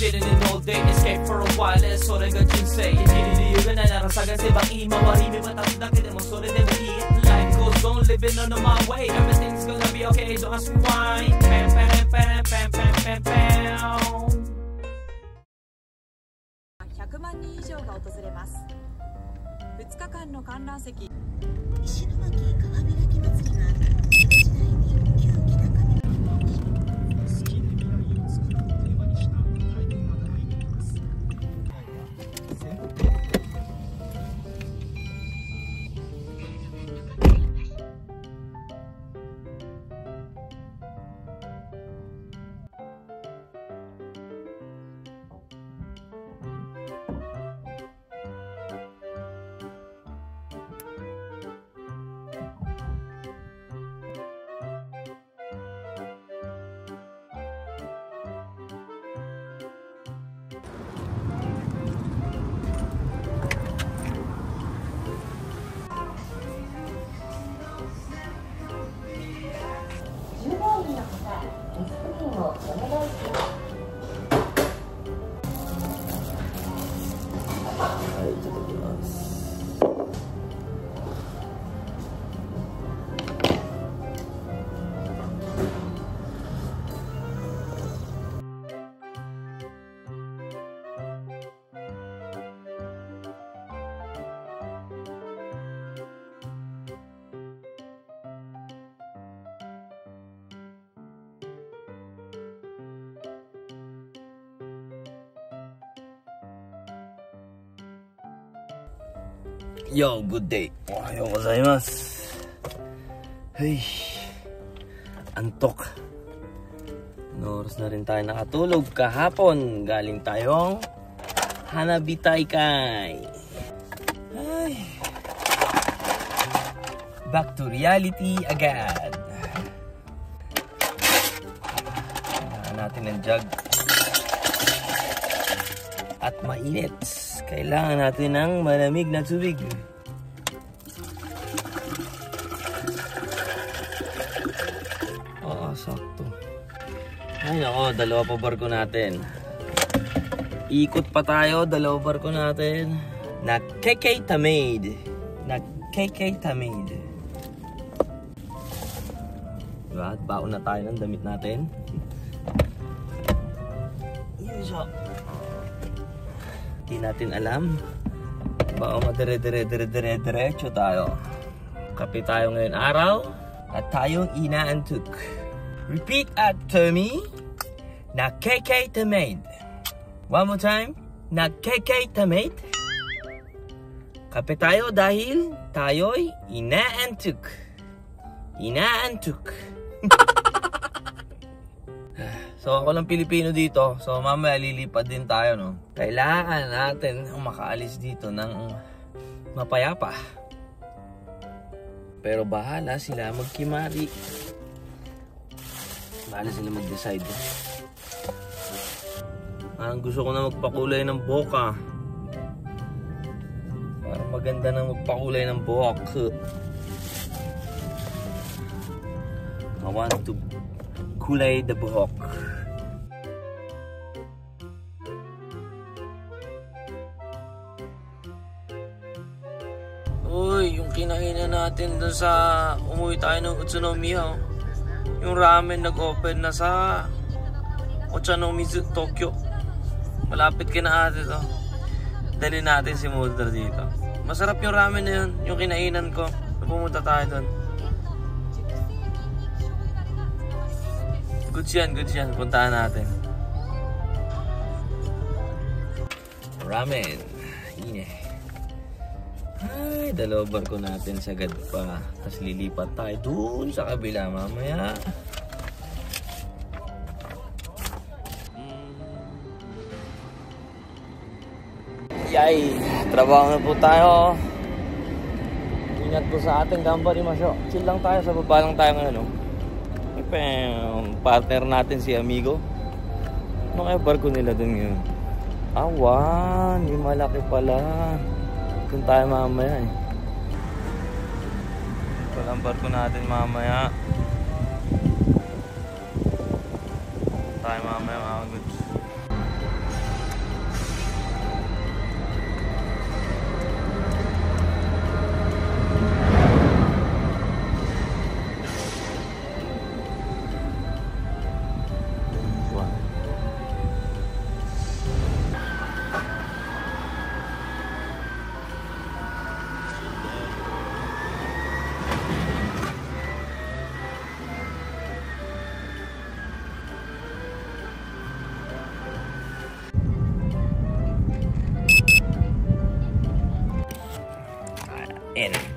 sitting in all day, escape for a while,それが人生。生きる理由がないなら探せばいい。周り見渡すだけでもそれでもいい。Life goes on, living on my way. Everything's gonna be okay, don't ask me why. Pam, pam, pam, pam, pam, pam, pam. 100万人以上が訪れます。2日間の観覧席。石巻川開き祭りが江戸時代に旧北上の好きで未来を作るをテーマにした体験が並びにいます。Yo, good day. Ohayo gozaimasu. Hey, antok. Oras na rin tayo nakatulog kahapon. Galing tayong Hanabi Taikai. Ay. Back to reality agad. Kailangan natin ng jug. At mainit. Kailangan natin ng malamig na tubig. Oo, sakto. Ay nako, dalawa pa barko natin. Ikot pa tayo, dalawa barko natin. Na KK Tamade. Na KK Tamade. Diba? At baon na tayo ng damit natin. Yuso. Hindi natin alam. Baka madire-diretso tayo. Kape tayo ngayon araw. At tayong inaantok. Repeat after me. Na KK Tamade. One more time. Na KK Tamade. Kape tayo dahil tayo'y inaantok. Inaantok. So ako lang Pilipino dito. So mamaya lilipad din tayo, no. Kailangan natin makaalis dito ng mapayapa. Pero bahala sila magkimari. Bahala sila mag-decide. Parang gusto ko na magpakulay ng boka. Parang maganda na magpakulay ng buhok. I want to kulay the buhok. Uy, yung kinainan natin dun sa umuwi tayo ng Utsunomiya, yung ramen nag-open na sa Ochanomizu, Tokyo. Malapit kina ate to. Dali natin si Mulder dito. Masarap yung ramen na yun, yung kinainan ko. Pumunta tayo dun. Good yan. Puntahan natin. Ramen. Ine. Ay, dalawa barko natin sagad pa. Tapos lilipat tayo dun sa kabila mamaya. Yay! Trabaho na po tayo. Ingat po sa ating gambari masyo. Chill lang tayo, sa baba lang tayo ngayon, no? Partner natin si Amigo. Ano kaya barko nila dun ngayon? Awan, yung malaki pala. Kung tayo mamaya eh. Walang barko natin mamaya. Tayo mamaya mga goods.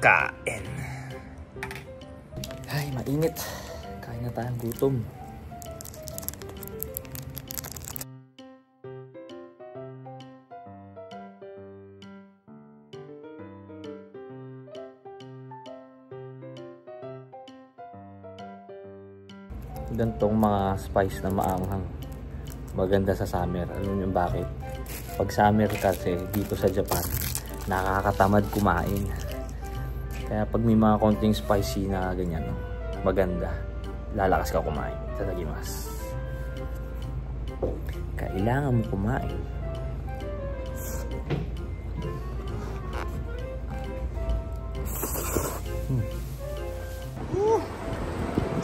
kain. Ay, mainit. Kain na tayo, gutom. Gantong mga spice na maanghang maganda sa summer. Alam niyo bakit? Pag summer kasi dito sa Japan nakakatamad kumain, kaya pag may mga konting spicy na ganyan, maganda, lalakas ka kumain. Tatagimas, kailangan mo kumain.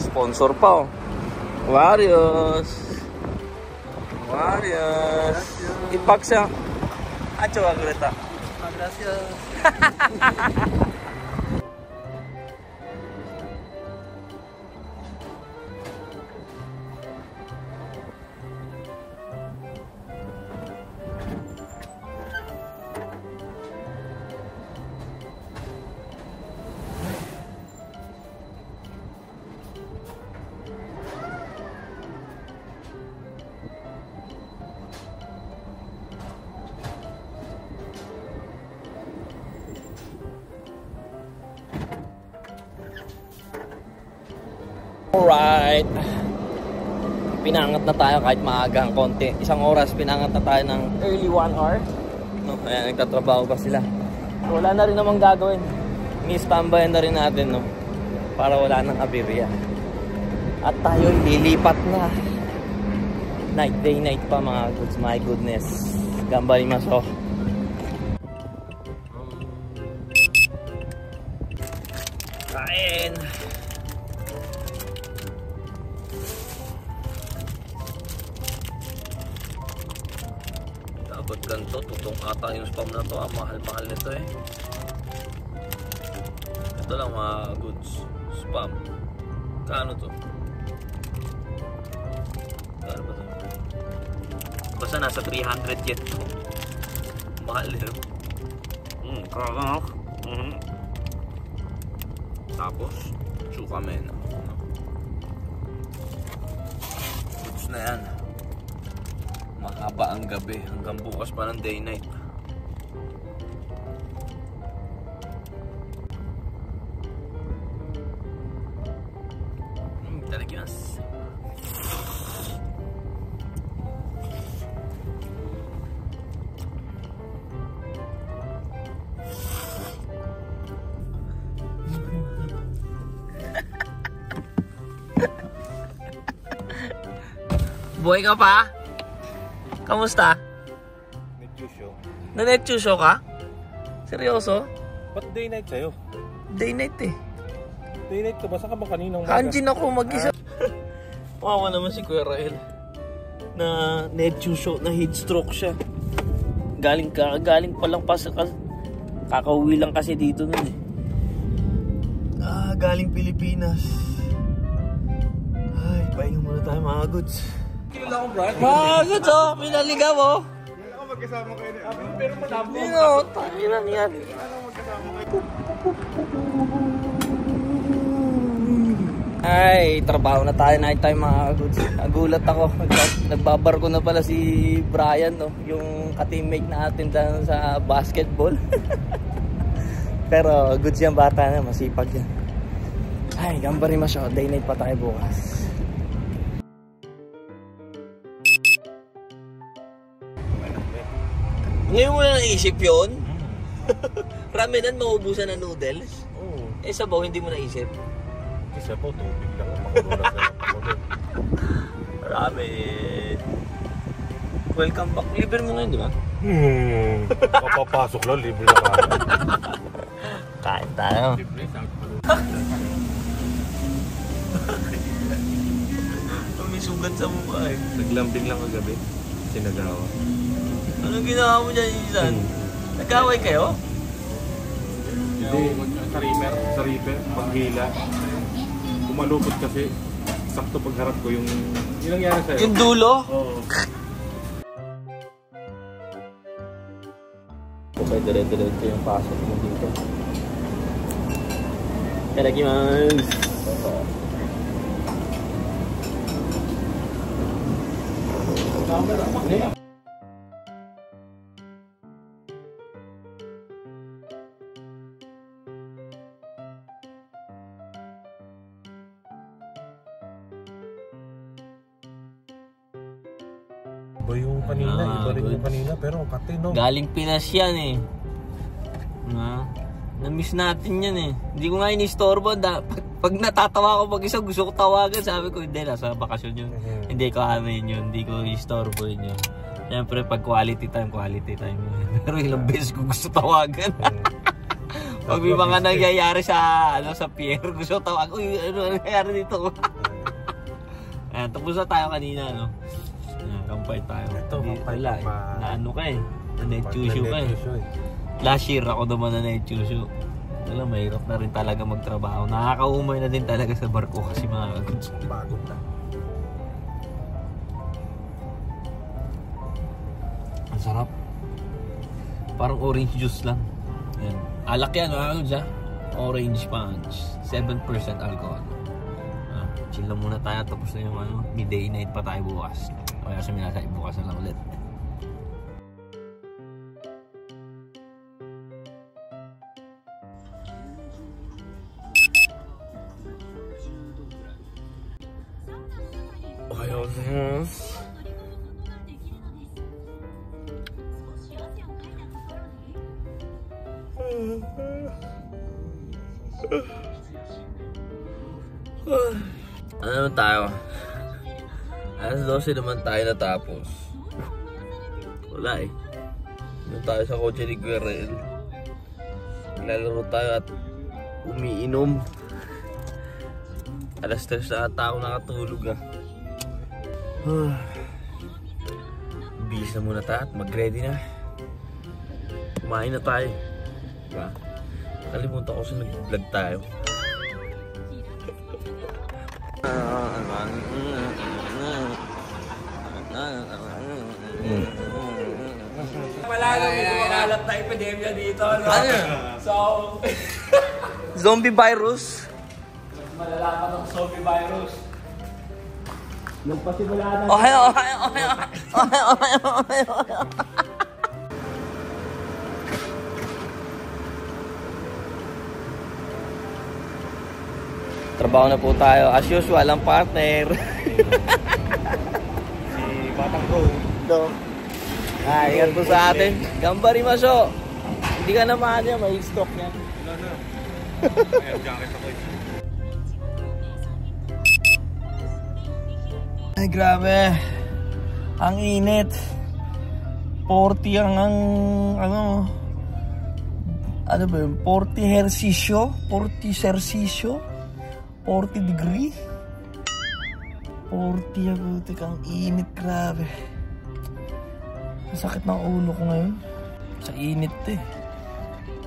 Sponsor pa, oh. Warriors. Ipaksa. Acho agreta. Gracias. Alright, pinangat na tayo kahit maaga ang konti. Isang oras, pinangat na tayo ng early 1 hour. No, ayan, nagtatrabaho pa sila. So, wala na rin namang gagawin. Ni-standbyan na rin natin, no? Para wala nang aberya. At tayo lilipat na. Night, day, night pa mga goods. My goodness. Gambarimasu. Kain. Dapat ganito, tutong ata yung spam na to. Mahal-mahal nito eh. Ito lang mga goods. Spam. Kano to? Kano ba to? Basta nasa 300 yen to. Mahal din. Kakak. Tapos, chukamen. Goods na yan. Mahaba ang gabi. Hanggang bukas pa ng day night. Itadakimasu. Buhay ka pa? Kamusta? Netchusho. Na-netchusho ka? Seryoso? Ba't day night sa'yo? Day night eh. Day night ka ba? Saan ka ba kaninang Hanjin ako mag-isa. Wawa naman si Kuya Rael. Na netchusho, na heat stroke siya. Galing pa lang pa sa... Kakauwi lang kasi dito nun eh. Galing Pilipinas. Ay, pahinga muna tayo mga goods. Kilala ko, Brad. Mga goods oh, pinaligaw oh. Hindi ako magkasama kayo na. Pero malabo. Dino, tanginan yan. Ano magkasama kayo? Ay, trabaho na tayo night time mga goods. Nagulat ako. Nagbabarko na pala si Brian, no? Yung ka-teammate natin dyan sa basketball. Pero goods yan, bata na, masipag yan. Ay, gambarimasu. Day night pa tayo bukas. Ngayon mo na naisip yun? Ramenan, maubusan ng noodles? Oo. Eh, sabaw, hindi mo naisip? Isa po, tubig lang ang makunulat na yung Ramen. Welcome back. Libre mo ngayon, di ba? Papapasok lang, libre na ka. Kain tayo. Libre, May sugat sa mukha eh. naglambing lang kagabi. Sinagawa. Anong ginawa mo dyan, Isan? Nagkaway kayo? Hindi, sa reaper, paghila. Kumalupot kasi, sakto pagharap ko yung nangyari sa'yo. Yung dulo? Oo. Okay, dire-diretso yung pasok mo dito. Itadakimasu. Iba yung kanina, iba rin yung kanina, pero pati no. Galing Pinas yan eh. Na-miss natin yan eh. Hindi ko nga inistorbo. Pag natatawa ko mag-isa, gusto ko tawagan. Sabi ko, hindi, nasa bakasyon yun. Hindi ko amin yun. Hindi ko istorbo yun. Siyempre, pag quality time yun. Pero ilang beses ko gusto tawagan. Pag may mga nangyayari sa pier, gusto ko tawagan. Uy, ano nangyayari dito? Ayan, tapos na tayo kanina, no? Ayan, kampay tayo. Ito, kampay wala eh. Na ano ka eh. Na-net-chushu ka eh. Last year ako naman na net-chushu. Wala, mahirap na rin talaga magtrabaho. Nakakaumay na din talaga sa barko kasi mga kaguds. Bagod na. Ang sarap. Parang orange juice lang. Ayan. Alak yan, mga kaguds ha. Orange punch. 7% alcohol. Chill lang muna tayo. Tapos na yung midday night pa tayo bukas. Kaya suminasay bukas na lang ulit. Ano naman tayo? Alas 12 naman tayo natapos. Wala eh. Doon tayo sa kotse ni Guerrero. Lalaro tayo at umiinom. Alas 3 na ata ako nakatulog ah. Bihis na muna tayo at mag-ready na. Kumain na tayo. Diba? Nakalimutan ko sa nag-vlog tayo. Wala nang kumakalat na epidemya dito, no? Ano? So, Zombie virus? malalaman ng zombie virus. Nagpasimula na. Okay. Trabaho na po tayo. As usual, ang partner. Si Batang Bro. Ito. Ingat po sa atin. Gambari maso. Hindi ka naman yan. May stock yan. Wala na. Air jacket ako eh. Ay, grabe. Ang init. 40 ang ano ba yun? 40 hersisyo? 40 sersisyo? 40 degree? 40 ang butik. Ang init, grabe. Masakit ng ulo ko ngayon. Sa init eh.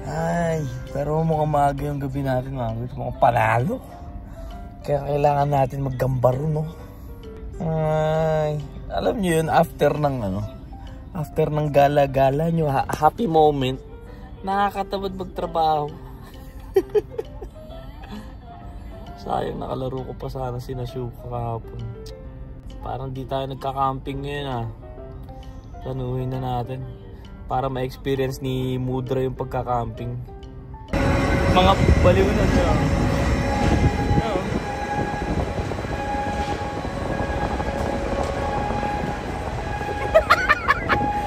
Ay, pero mukhang maaga yung gabi natin, mukhang panalo. Kaya kailangan natin maggambaro, no? Ay, alam niyo yun, after ng gala-gala nyo, happy moment, nakakatamad magtrabaho. Sayang, nakalaro ko pa sana si Nashuka kahapon. Parang di tayo nagka-camping ngayon Planuhin na natin para ma-experience ni Mudra yung pagka-camping. Mga baliw na siya.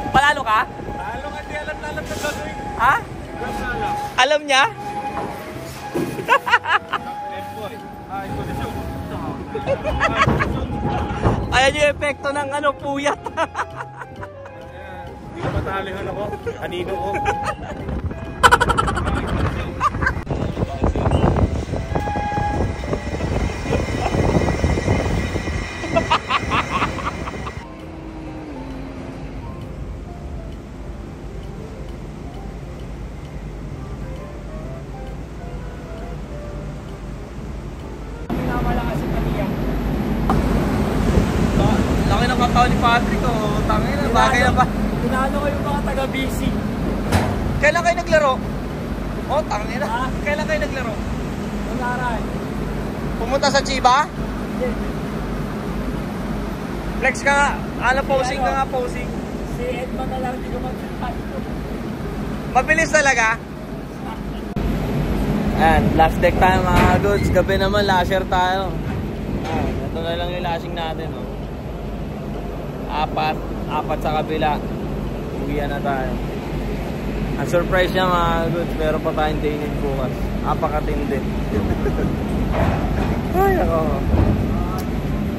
Palalo ka? Talo ka, di alam na gagawin. Ha? Alam niya? Ayan yung epekto ng puyat. Hindi ka matalihan ako. Kanino ko. Laki ng katawan ni Patrick, tangin na, bagay na ba? Inaano ko yung mga taga-busy. Kailan kayo naglaro? Tangin na. Kailan kayo naglaro? Pumunta sa Chiba? Flex ka nga. Ano, posing ka nga, posing. Si Edmond na lang hindi ko magsasabi. Mabilis talaga. Ayan, last deck tayo mga goods. Gabi naman, lasher tayo. Ayan, ito na lang yung lashing natin. Oh. Apat sa kabila. Uwian na tayo. Ang surprise niya mga goods, meron pa tayong day in bukas. Apakatindi. Ay, ako.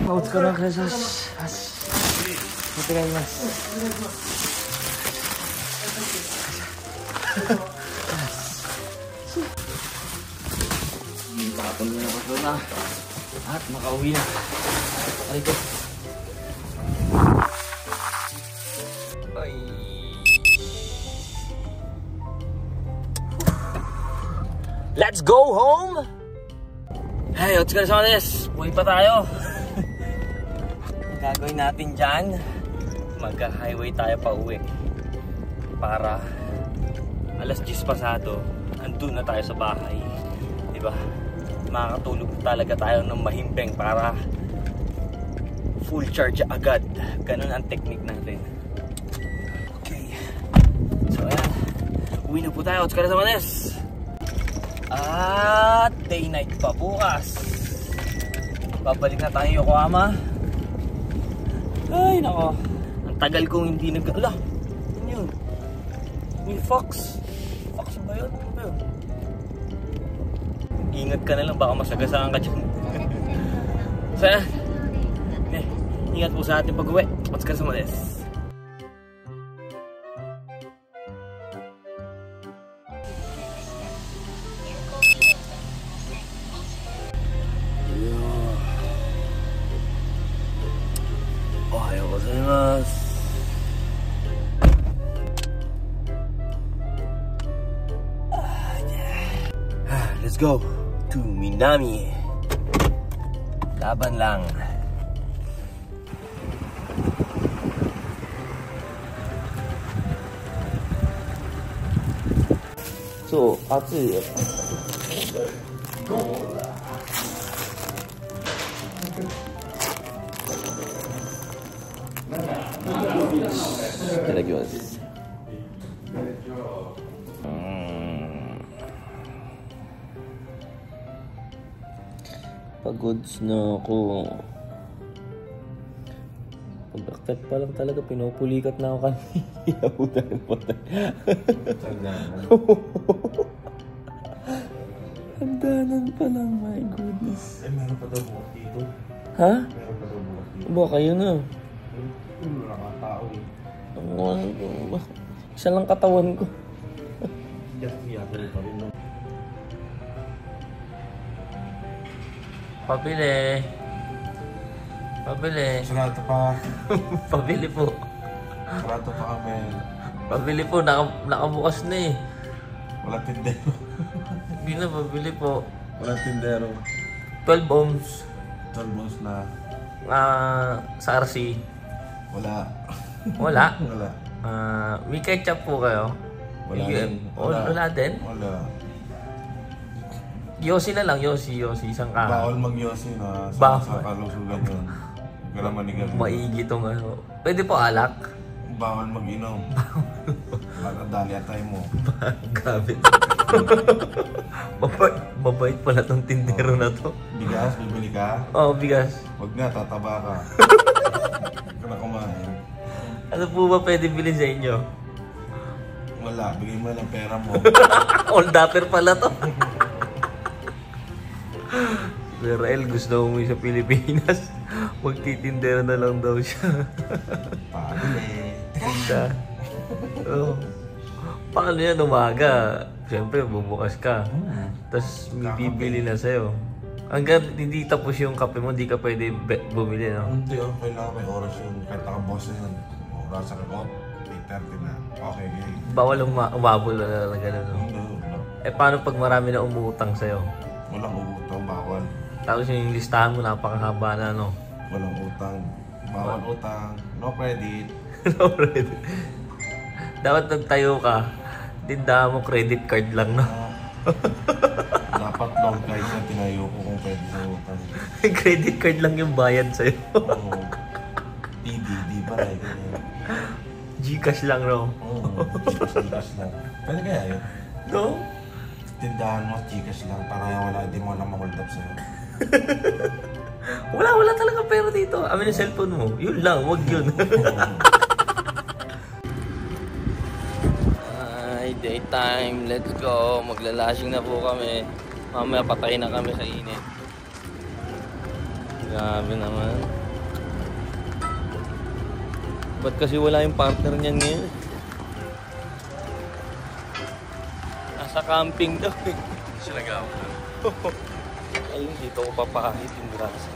Pouts ko na Christmas. Buti kayo mas. Tapon mo na ko na. At makauwi na. Aray ko. Ay. Let's go home! Hey, what's going on this? Buhay pa tayo. Ang gagawin natin dyan, mag-highway tayo pa uwi. Para alas 10 pasado, andun na tayo sa bahay. Diba? Makakatulog talaga tayo ng mahimbing para full charge agad. Ganun ang technique natin. Okay. So ayan, uwi na po tayo. What's going on this? At day night pa bukas. Babalik na tayo Yokohama. Ay nako, ang tagal kong hindi ala, ano yun? May fox. Fox ba yun? Ano ba yun? Ingat ka na lang, baka masagasaan ka dyan. So ingat po sa ating pag-uwi. What's kasama this? Let's go to Minami. Laban lang. So, 暑いよ。いただきます。Pagods na ako. Pag-aktat pa lang talaga, pinupulikat na ako kanina. Udahan pa tayo. Hagdanan pa lang, my goodness. Eh, meron pa daw bukas dito. Ha? Meron pa daw bukas dito. Ba, kayo na. Wala kang tao eh. Isa lang katawan ko. Just yata pa rin no. Pabili. Pabili. Sarado pa. Pabili po. Sarado pa kami. Pabili po. Nakabukas na eh. Walang tindero. Hindi na, pabili po. Walang tindero. 12 ohms. 12 ounce na. Sa RC. Wala. Wala? Wala. May ketchup po kayo? Wala din. Wala din? Wala. Yossi na lang, Yossi, isang kahan. Bawal mag-yossi na Bawal. sa kalusugan yun. Huwag ka na manigal. Maigi tong ano. Pwede po alak? Bawal mag-inom. Baka dali atay mo. Grabe. Mabait pala tong tindero na to. Bigas, bibili ka? Oo, bigas. Huwag na, tataba ka. Huwag ka na kumain. Ano po ba pwede bilhin sa inyo? Wala, bigay mo lang pera mo. All dapper pala to. Rael gusto umuwi sa Pilipinas. Magtitindera na lang daw siya. Pabili. Tinda. Oh. Paano yan umaga? Siyempre bubukas ka. Tapos may bibili na sa'yo. Hanggang hindi tapos yung kape mo, hindi ka pwede bumili, no? Hindi, kailangan may oras yun. Kahit nakaboss na yun. Oras ka ko, 8:30 na. Okay, okay. Bawal umabol na gano'n, no? Hindi, wala. Eh paano pag marami na umuutang sa'yo? Walang utang, bawal. Tapos yung listahan mo napakahaba na, no? Walang utang. Bawal utang. No credit. No credit. Dapat nagtayo ka, tindahan mo credit card lang, no? Dapat no account price na tinayo ko kung pwede sa utang. Credit card lang yung bayad sa'yo. Oo. PDD pa rin. Gcash lang, no? Oo. Gcash lang. Pwede kaya yun? No? Tindahan mo, Gcash lang. Para wala, di mo lang mahold up sa'yo. Wala talaga pera dito. Amin yung cellphone mo. Yun lang, wag yun. Daytime, let's go. Maglalashing na po kami. Mamaya patay na kami sa init. Grabe naman. Ba't kasi wala yung partner niyan ngayon? Nasa camping daw eh. Sila gawin. Ayun, dito ko papakahit yung braso.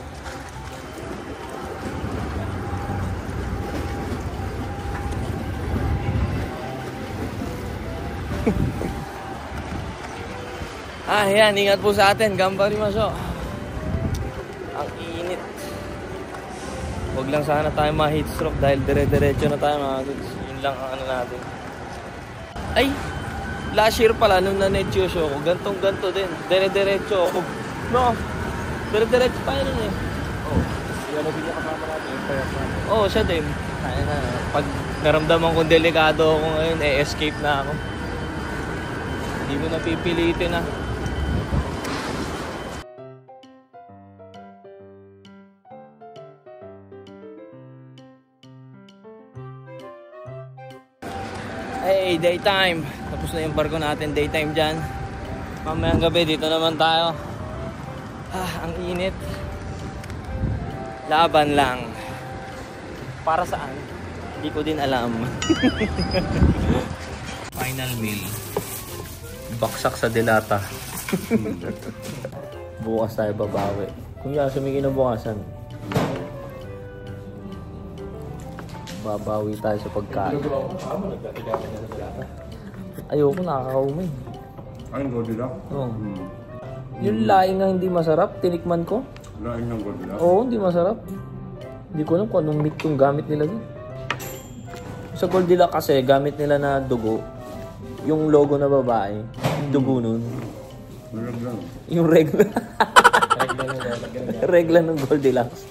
Yan, ingat po sa atin. Gambarimaso. Ang init. Huwag lang sana tayo ma-heat stroke dahil dire-diretso na tayo mga goods. Yun lang ang ano natin. Ay! Last year pala, nung na-netyoso ako, gantong-ganto din. Dire-diretso ako. No! Dire-diretso tayo nun eh. Yan ang kasama natin, yung payat natin. Oo, siya din. Pag naramdaman kong delikado ako ngayon, escape na ako. Hindi mo napipilitin na. Hey, daytime. Tapos na yung barko natin, daytime dyan. Mamayang gabi, dito naman tayo. Ang init. Laban lang. Para saan? Hindi ko din alam. Final meal. Baksak sa delata. Bukas tayo babawi. Kung yaso may kinabukasan, babawi tayo sa pagkain. Ayoko, nakakaumay. Ay, Godzilla? Oo. Yung laing nga hindi masarap, tinikman ko. Laing ng Godzilla? Oo, hindi masarap. Hindi ko alam kung anong meat yung gamit nila dun. Sa Goldilocks kasi, gamit nila na dugo. Yung logo na babae, yung dugo nun. Yung regla. Regla ng Goldilocks.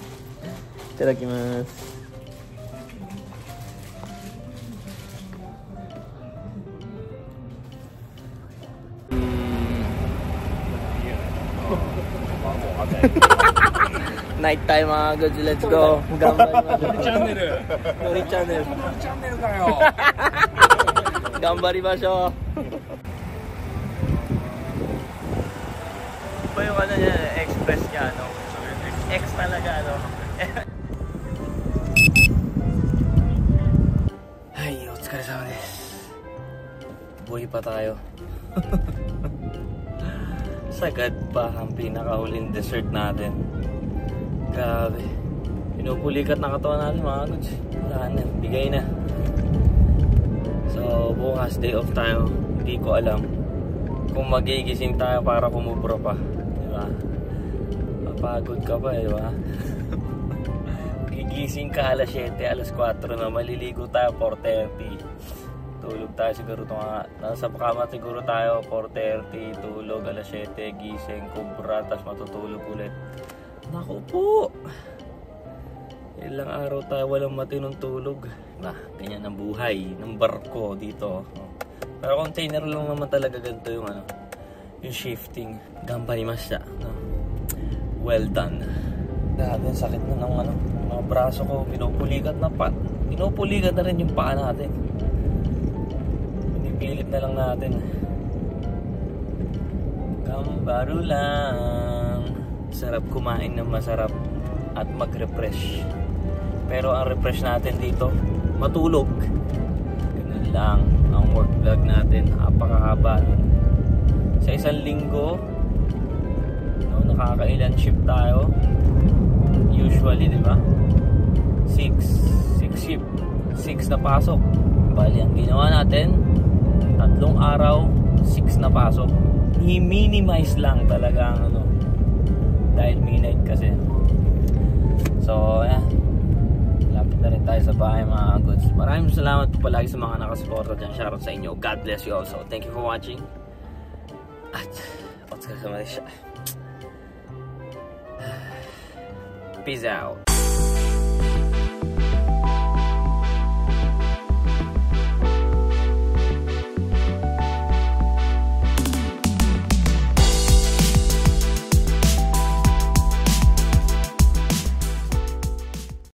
Itadakimasu. Night time mga goods, let's go. Nori channel. Gambarimasu. Iba yung ano niya, express niya, ano? X talaga, ano? Ay, otsukaresama desu. Buhay pa tayo. Sagad pa ang pinakahuling dessert natin. Grabe. Pinupulikat na katawan natin mga goods. Wala na, bigay na. So, bukas day off tayo. Hindi ko alam kung magigising tayo para kumubro pa. Diba? Mapagod ka pa, diba? Gigising ka alas 7, alas 4 na. Maliligo tayo 4:30. Tulog tayo siguro nasa kama siguro tayo 4:30, tulog alas 7, gising, kubra, tapos matutulog ulit. Naku po! Ilang araw tayo walang matinong tulog. Ganyan ang buhay ng barko dito. Pero container lang naman talaga ganito yung ano, yung shifting. Gambarimasu. No? Well done. Grabe, ang sakit na ng ano, mga braso ko. Pinupulikat na rin yung paa natin. Pinipilit na lang natin. Gambaru lang. Sarap kumain ng masarap at mag-refresh. Pero ang refresh natin dito, matulog. Ganun lang ang work vlog natin. Napakahaba nun. Sa isang linggo, no, nakakailan shift tayo. Usually, di ba? 6 shift. 6 na pasok. Bali, ang ginawa natin, 3 araw, 6 na pasok. I-minimize lang talaga ang ano. Dahil midnight kasi. So, yan. Lapit na rin tayo sa bahay mga goods. Maraming salamat po palagi sa mga nakasuporta dyan. Shoutout sa inyo. God bless you also. Thank you for watching. At, otsukaresama desu. Peace out.